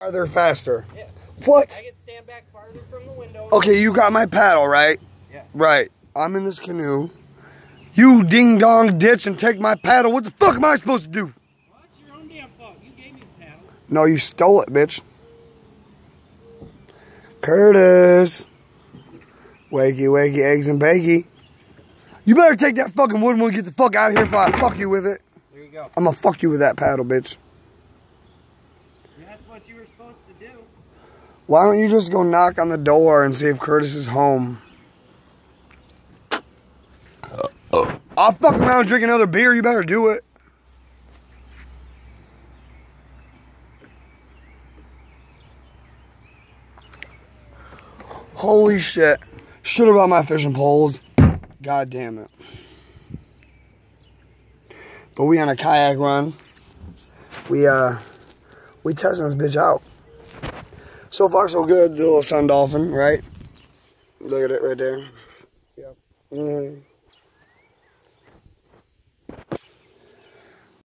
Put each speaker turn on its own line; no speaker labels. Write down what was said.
Farther, faster.
Yeah.
What?
I can stand back farther from the window.
Okay, you got my paddle, right?
Yeah.
Right. I'm in this canoe. You ding-dong ditch and take my paddle. What the fuck am I supposed to do?
Well, it's your own damn fault. You gave me the paddle.
No, you stole it, bitch. Curtis. Wakey, wakey, eggs and bakey. You better take that fucking wood and get the fuck out of here before I fuck you with it.
There you go.
I'm gonna fuck you with that paddle, bitch.
Yeah, that's what you were supposed to do.
Why don't you just go knock on the door and see if Curtis is home? I'll fuck around and drink another beer. You better do it. Holy shit. Should have brought my fishing poles. God damn it. But we on a kayak run. We testing this bitch out. So far so good. The little sun dolphin, right? Look at it right there. Yep.